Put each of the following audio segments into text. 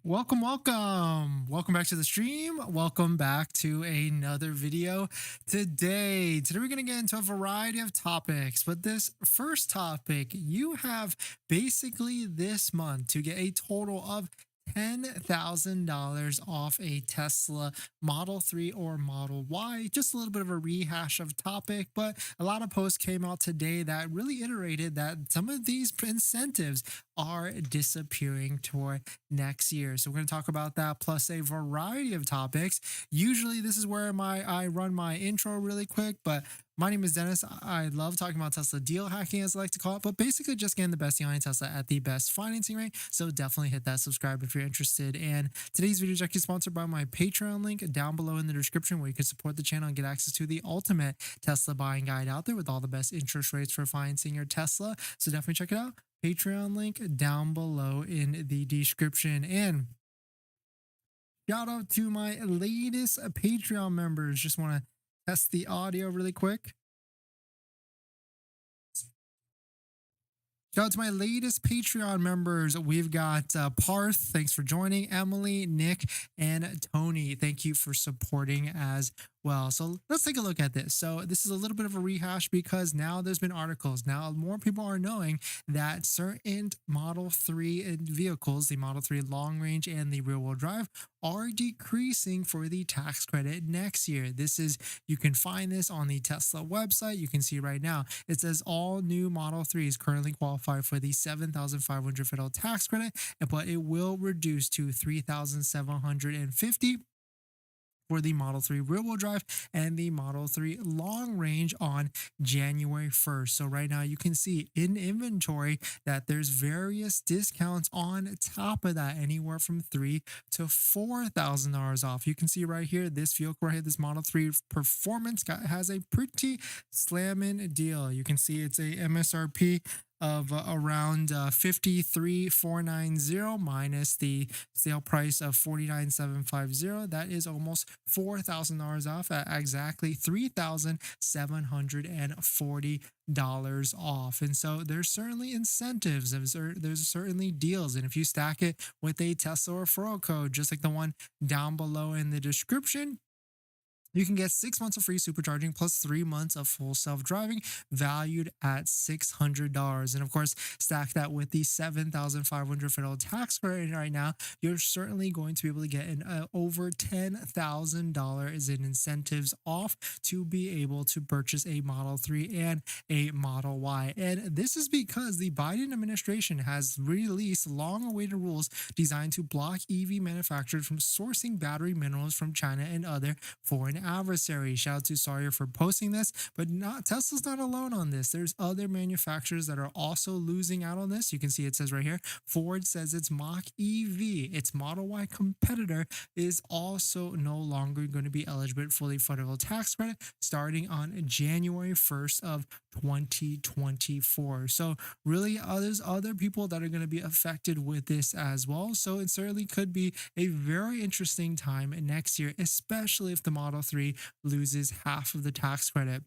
Welcome back to the stream. Welcome back to another video. Today we're going to get into a variety of topics, but this first topic, you have basically this month to get a total of $10,000 off a Tesla Model 3 or Model Y. Just a little bit of a rehash of topic, but a lot of posts came out today that really iterated that some of these incentives are disappearing toward next year. So we're going to talk about that plus a variety of topics. Usually this is where I run my intro really quick, but my name is Dennis. I love talking about Tesla deal hacking, as I like to call it, but basically just getting the best deal on Tesla at the best financing rate. So definitely hit that subscribe if you're interested. And today's video is actually sponsored by my Patreon link down below in the description, where you can support the channel and get access to the ultimate Tesla buying guide out there with all the best interest rates for financing your Tesla. So definitely check it out. Patreon link down below in the description. And shout out to my latest Patreon members. Just want to test the audio really quick. Shout out to my latest Patreon members. We've got Parth, thanks for joining, Emily, Nick, and Tony. Thank you for supporting as well. So let's take a look at this. So this is a little bit of a rehash because now there's been articles. Now more people are knowing that certain Model 3 vehicles, the Model 3 long range and the rear wheel drive, are decreasing for the tax credit next year. You can find this on the Tesla website. You can see right now, it says all new Model 3s currently qualify for the $7,500 federal tax credit, but it will reduce to $3,750 for the Model 3 rear-wheel drive and the Model 3 long range on January 1st. So right now you can see in inventory that there's various discounts on top of that, anywhere from $3,000 to $4,000 off. You can see right here, this vehicle right here, this Model 3 Performance has a pretty slamming deal. You can see it's a MSRP of around 53,490 minus the sale price of 49,750. That is almost $4,000 off at exactly $3,740 off. And so there's certainly incentives, there's certainly deals, and if you stack it with a Tesla referral code just like the one down below in the description, you can get 6 months of free supercharging plus 3 months of full self-driving, valued at $600. And of course, stack that with the $7,500 federal tax credit right now, you're certainly going to be able to get over $10,000 in incentives off to be able to purchase a Model 3 and a Model Y. And this is because the Biden administration has released long-awaited rules designed to block EV manufacturers from sourcing battery minerals from China and other foreign adversary. Shout out to Sawyer for posting this, but Tesla's not alone on this. There's other manufacturers that are also losing out on this. You can see it says right here, Ford says its Mach-EV, its Model Y competitor, is also no longer going to be eligible for the federal tax credit starting on January 1st of 2024. So really, there's other people that are going to be affected with this as well. So it certainly could be a very interesting time next year, especially if the Model 3 loses half of the tax credit.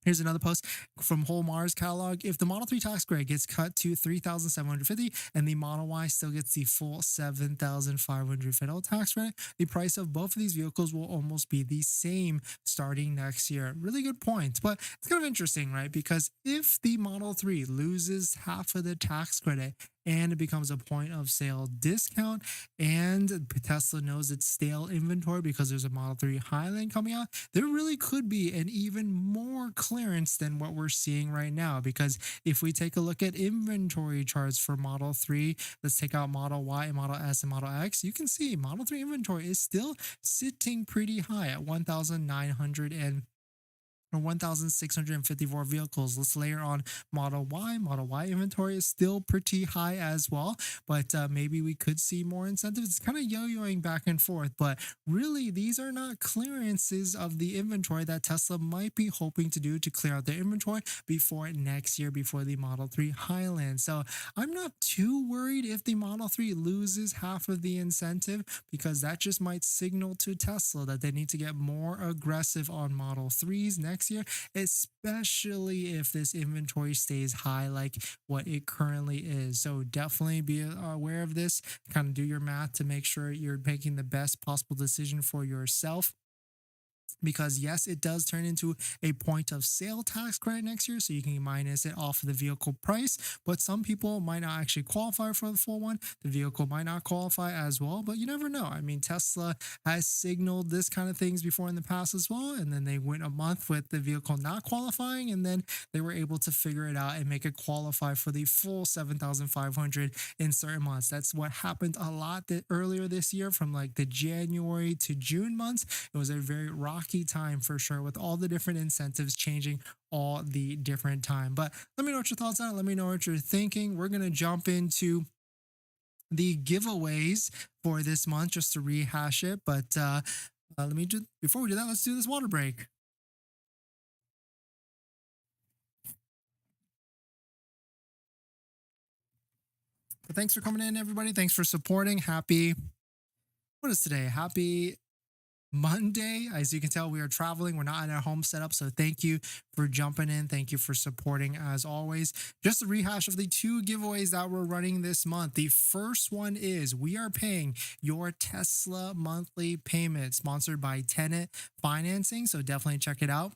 Here's another post from Whole Mars catalog. If the Model 3 tax credit gets cut to $3,750 and the Model Y still gets the full $7,500 federal tax credit, the price of both of these vehicles will almost be the same starting next year. Really good point, but it's kind of interesting, right? Because if the Model 3 loses half of the tax credit and it becomes a point of sale discount, and Tesla knows it's stale inventory because there's a Model 3 Highland coming out, there really could be an even more clearance than what we're seeing right now. Because if we take a look at inventory charts for Model 3, let's take out Model Y, Model S, and Model X, you can see Model 3 inventory is still sitting pretty high at 1,654 vehicles. Let's layer on Model Y. Model Y inventory is still pretty high as well, but maybe we could see more incentives. It's kind of yo-yoing back and forth, but really these are not clearances of the inventory that Tesla might be hoping to do to clear out their inventory before next year, before the Model 3 Highland. So I'm not too worried if the Model 3 loses half of the incentive, because that just might signal to Tesla that they need to get more aggressive on Model 3s next next year, especially if this inventory stays high like what it currently is. So definitely be aware of this, kind of do your math to make sure you're making the best possible decision for yourself, because yes, it does turn into a point of sale tax credit next year, so you can minus it off of the vehicle price. But some people might not actually qualify for the full one. The vehicle might not qualify as well, but you never know. I mean, Tesla has signaled this kind of things before in the past as well, and then they went a month with the vehicle not qualifying, and then they were able to figure it out and make it qualify for the full 7,500 in certain months. That's what happened a lot earlier this year, from like the January to June months. It was a very rocky time for sure, with all the different incentives changing all the different time. But let me know what your thoughts are. Let me know what you're thinking. We're going to jump into the giveaways for this month just to rehash it. But let me just, before we do that, let's do this water break. But thanks for coming in, everybody. Thanks for supporting. Happy, what is today? Happy Monday. As you can tell, we are traveling. We're not in our home setup. So thank you for jumping in. Thank you for supporting as always. Just a rehash of the two giveaways that we're running this month. The first one is we are paying your Tesla monthly payment, sponsored by Tenet Financing. So definitely check it out.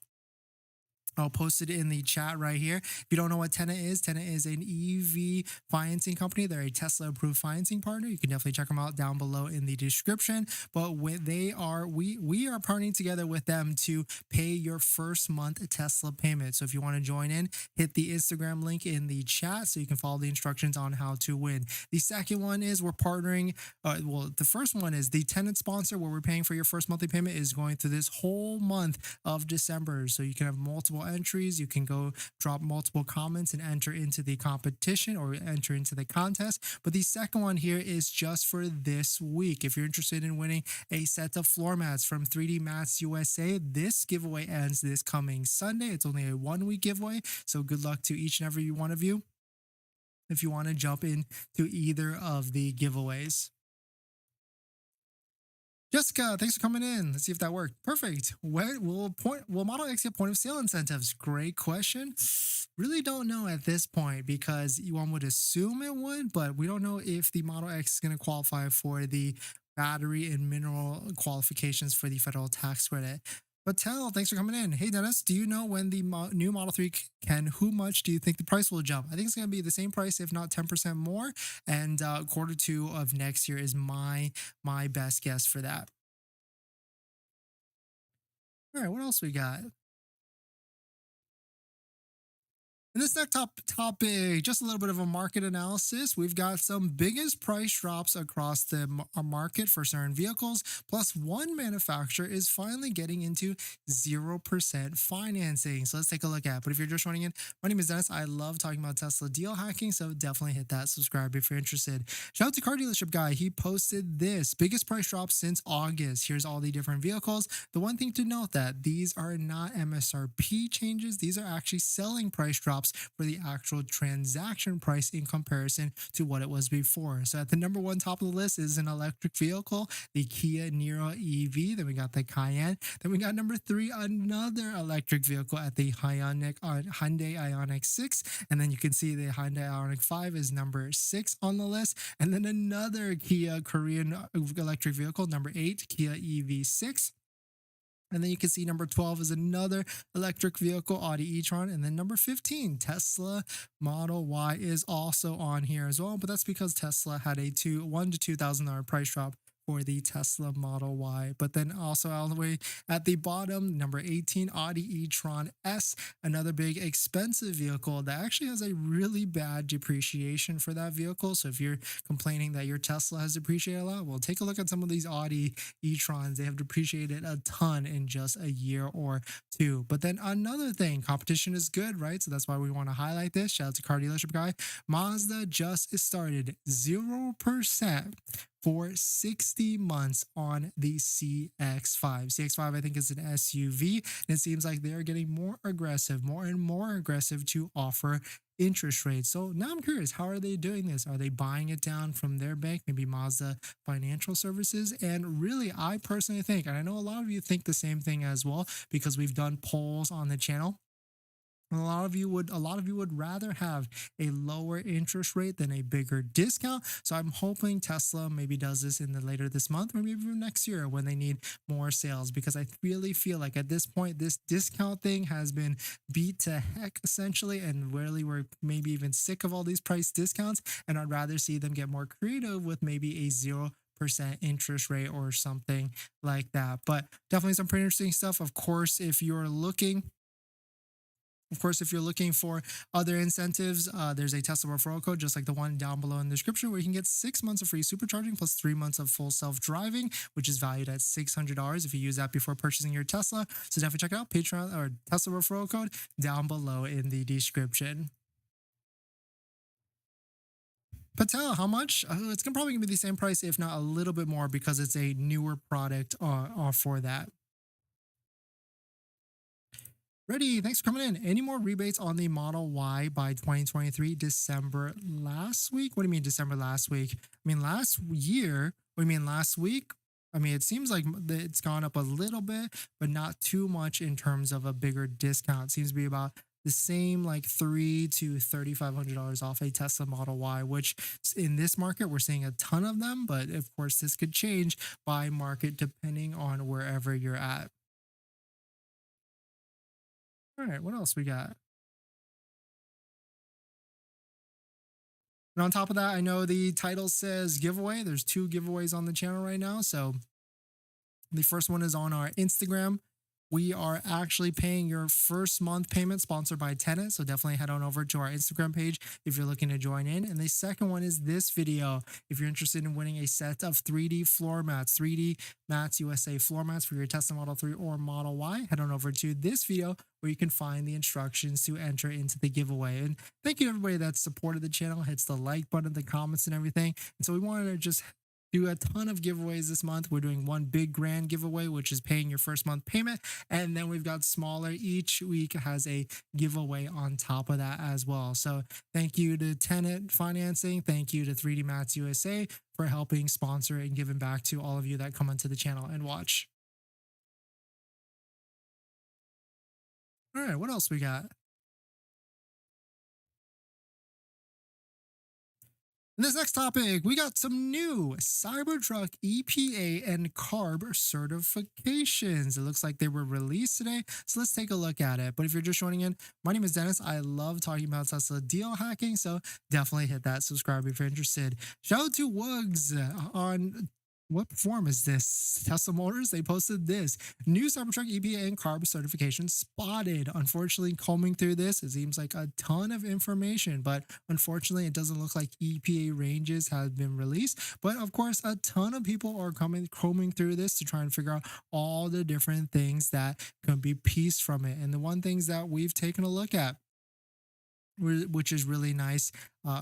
I'll post it in the chat right here. If you don't know what Tenet is an EV financing company. They're a Tesla approved financing partner. You can definitely check them out down below in the description. But when they are, we are partnering together with them to pay your first month Tesla payment. So if you want to join in, hit the Instagram link in the chat so you can follow the instructions on how to win. The second one is we're partnering. Well, the first one is the Tenet sponsor, where we're paying for your first monthly payment, is going through this whole month of December. So you can have multiple entries. You can go drop multiple comments and enter into the competition or enter into the contest. But the second one here is just for this week. If you're interested in winning a set of floor mats from 3D Mats USA, this giveaway ends this coming Sunday. It's only a 1 week giveaway. So good luck to each and every one of you if you want to jump into either of the giveaways. Jessica, thanks for coming in. Let's see if that worked. Perfect. Will Model X get point of sale incentives? Great question. Really don't know at this point, because one would assume it would, but we don't know if the Model X is going to qualify for the battery and mineral qualifications for the federal tax credit. But thanks for coming in. Hey, Dennis, do you know when the new Model 3 can, how much do you think the price will jump? I think it's going to be the same price, if not 10% more. And Q2 of next year is my best guess for that. All right, what else we got? In this next topic, just a little bit of a market analysis. We've got some biggest price drops across the market for certain vehicles. Plus, one manufacturer is finally getting into 0% financing. So let's take a look at it. But if you're just joining in, my name is Dennis. I love talking about Tesla deal hacking. So definitely hit that subscribe if you're interested. Shout out to Car Dealership Guy. He posted this biggest price drop since August. Here's all the different vehicles. The one thing to note that these are not MSRP changes. These are actually selling price drops for the actual transaction price in comparison to what it was before. So at the number one top of the list is an electric vehicle, the Kia Niro EV. Then we got the Cayenne. Then we got number 3, another electric vehicle at the Hyundai Ioniq 6. And then you can see the Hyundai Ioniq 5 is number 6 on the list. And then another Kia Korean electric vehicle, number 8, Kia EV6. And then you can see number 12 is another electric vehicle, Audi e-tron. And then number 15, Tesla Model Y is also on here as well. But that's because Tesla had a $1,000 to $2,000 price drop for the Tesla Model Y. But then also all the way at the bottom, number 18, Audi e-tron S, another big expensive vehicle that actually has a really bad depreciation for that vehicle. So if you're complaining that your Tesla has depreciated a lot, well, take a look at some of these Audi e-trons. They have depreciated a ton in just a year or two. But then another thing, competition is good, right? So that's why we want to highlight this. Shout out to Car Dealership Guy. Mazda just started 0% for 60 months on the CX5. CX5, I think, is an SUV, and it seems like they're getting more aggressive, more and more aggressive to offer interest rates. So now I'm curious, how are they doing this? Are they buying it down from their bank, maybe Mazda Financial Services? And really, I personally think, and I know a lot of you think the same thing as well, because we've done polls on the channel. A lot of you would rather have a lower interest rate than a bigger discount. So I'm hoping Tesla maybe does this in the later this month or maybe even next year when they need more sales, because I really feel like at this point this discount thing has been beat to heck essentially, and really we're maybe even sick of all these price discounts, and I'd rather see them get more creative with maybe a 0% interest rate or something like that. But definitely some pretty interesting stuff. Of course, if you're looking for other incentives, there's a Tesla referral code just like the one down below in the description, where you can get 6 months of free supercharging plus 3 months of full self-driving, which is valued at $600 if you use that before purchasing your Tesla. So definitely check it out. Patreon or Tesla referral code down below in the description. Patel, how much? It's gonna probably be the same price, if not a little bit more, because it's a newer product for that. Ready, thanks for coming in. Any more rebates on the Model Y by 2023 December last week? What do you mean December last week? I mean last year. What do you mean last week? I mean, it seems like it's gone up a little bit, but not too much in terms of a bigger discount. It seems to be about the same, like $300 to $3,500 off a Tesla Model Y, which in this market, we're seeing a ton of them. But of course, this could change by market depending on wherever you're at. All right, what else we got? And on top of that, I know the title says giveaway. There's two giveaways on the channel right now. So the first one is on our Instagram. We are actually paying your first month payment, sponsored by Tenet. So definitely head on over to our Instagram page if you're looking to join in. And the second one is this video. If you're interested in winning a set of 3D floor mats, 3D Mats USA floor mats for your Tesla Model 3 or Model Y, head on over to this video where you can find the instructions to enter into the giveaway. And thank you to everybody that supported the channel, hits the like button, the comments and everything. And so we wanted to just do a ton of giveaways this month. We're doing one big grand giveaway, which is paying your first month payment. And then we've got smaller. Each week has a giveaway on top of that as well. So thank you to Tenet Financing. Thank you to 3D Mats USA for helping sponsor and giving back to all of you that come onto the channel and watch. All right, what else we got? In this next topic, we got some new Cybertruck EPA and CARB certifications. It looks like they were released today, so let's take a look at it. But if you're just joining in, my name is Dennis. I love talking about Tesla deal hacking, so definitely hit that subscribe if you're interested. Shout out to Wugs on what form is this? Tesla Motors, they posted this new Cybertruck EPA and CARB certification spotted. Unfortunately, combing through this, it seems like a ton of information, but unfortunately, it doesn't look like EPA ranges have been released. But of course, a ton of people are combing through this to try and figure out all the different things that can be pieced from it. And the one things that we've taken a look at, which is really nice.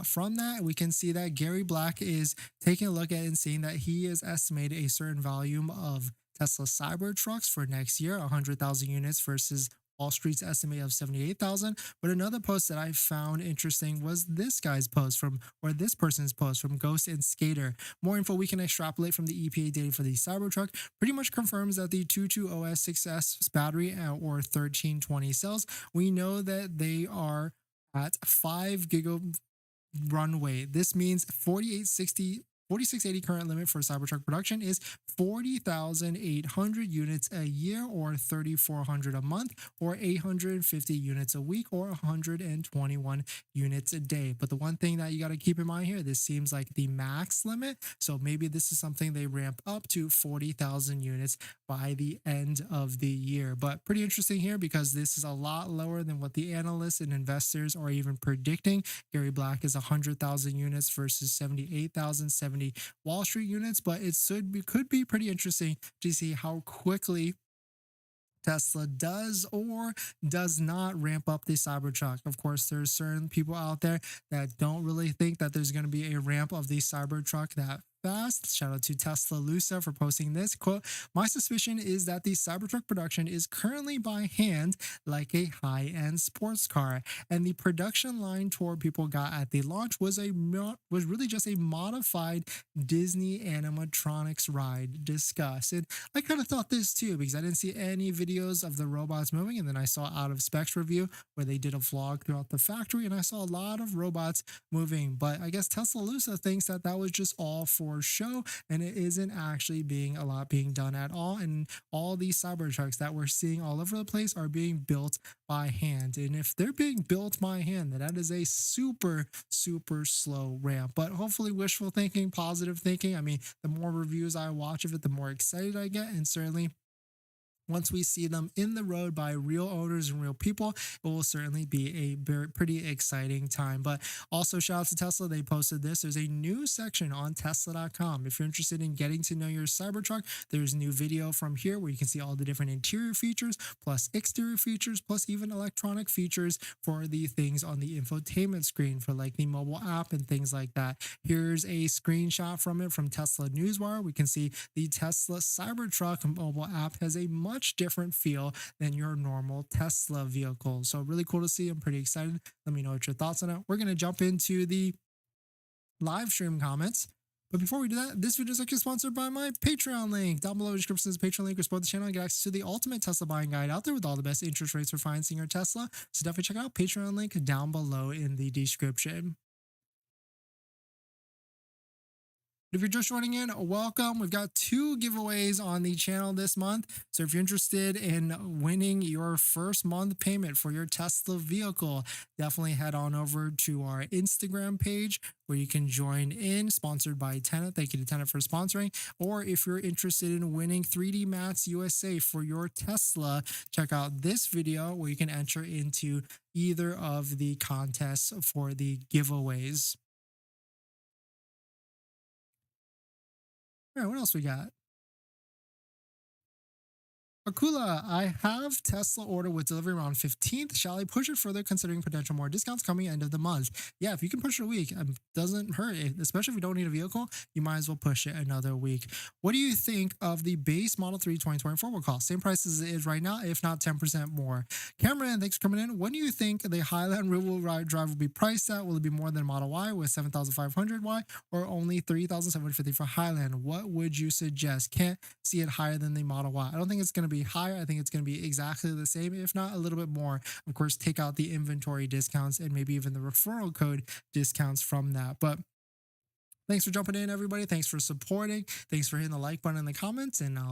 From that, we can see that Gary Black is taking a look at and seeing that he has estimated a certain volume of Tesla Cybertrucks for next year, 100,000 units versus Wall Street's estimate of 78,000. But another post that I found interesting was this guy's post or this person's post from Ghost and Skater. More info we can extrapolate from the EPA data for the Cybertruck pretty much confirms that the 22OS 6S battery or 1320 cells, we know that they are at 5 giga runway. This means 4680 current limit for Cybertruck production is 40,800 units a year, or 3,400 a month, or 850 units a week, or 121 units a day. But the one thing that you got to keep in mind here, this seems like the max limit. So maybe this is something they ramp up to 40,000 units by the end of the year. But pretty interesting here because this is a lot lower than what the analysts and investors are even predicting. Gary Black is 100,000 units versus 78,000, 70 Wall Street units, but it could be pretty interesting to see how quickly Tesla does or does not ramp up the Cybertruck. Of course, there's certain people out there that don't really think that there's going to be a ramp of the Cybertruck that fast. Shout out to Tesla Lusa for posting this quote. My suspicion is that the Cybertruck production is currently by hand like a high-end sports car, and the production line tour people got at the launch was was really just a modified Disney animatronics ride. Discuss. And I kind of thought this too because I didn't see any videos of the robots moving, and then I saw Out of Specs review where they did a vlog throughout the factory, and I saw a lot of robots moving. But I guess Tesla Lusa thinks that that was just all for show, and it isn't actually being a lot being done at all. And all these Cybertrucks that we're seeing all over the place are being built by hand. And if they're being built by hand, then that is a super slow ramp. But hopefully, wishful thinking, positive thinking. I mean, the more reviews I watch of it, the more excited I get, and certainly once we see them in the road by real owners and real people, it will certainly be a pretty exciting time. But also, shout out to Tesla. They posted this. There's a new section on Tesla.com. If you're interested in getting to know your Cybertruck, there's a new video from here where you can see all the different interior features, plus exterior features, plus even electronic features for the things on the infotainment screen for like the mobile app and things like that. Here's a screenshot from it from Tesla Newswire. We can see the Tesla Cybertruck mobile app has a much different feel than your normal Tesla vehicle. So really cool to see. I'm pretty excited. Let me know what your thoughts on it. We're going to jump into the live stream comments. But before we do that, this video is actually sponsored by my Patreon link. Down below in the description is a Patreon link. Or support the channel and get access to the ultimate Tesla buying guide out there with all the best interest rates for financing your Tesla. So definitely check out Patreon link down below in the description. If you're just joining in, welcome. We've got 2 giveaways on the channel this month. So if you're interested in winning your first month payment for your Tesla vehicle, definitely head on over to our Instagram page where you can join in, sponsored by Tenet. Thank you to Tenet for sponsoring. Or if you're interested in winning 3D Mats USA for your Tesla, check out this video where you can enter into either of the contests for the giveaways. All right, what else we got? Akula, I have Tesla order with delivery around 15th. Shall I push it further considering potential more discounts coming end of the month? Yeah, if you can push it a week, it doesn't hurt. Especially if you don't need a vehicle, you might as well push it another week. What do you think of the base Model 3 2024 will cost? Same price as it is right now, if not 10% more. Cameron, thanks for coming in. What do you think the Highland rear-wheel drive will be priced at? Will it be more than Model Y with 7,500Y or only 3,750 for Highland? What would you suggest? Can't see it higher than the Model Y. I don't think it's going to be higher. I think it's going to be exactly the same, if not a little bit more. Of course, take out the inventory discounts and maybe even the referral code discounts from that. But thanks for jumping in, everybody. Thanks for supporting. Thanks for hitting the like button in the comments, and I'll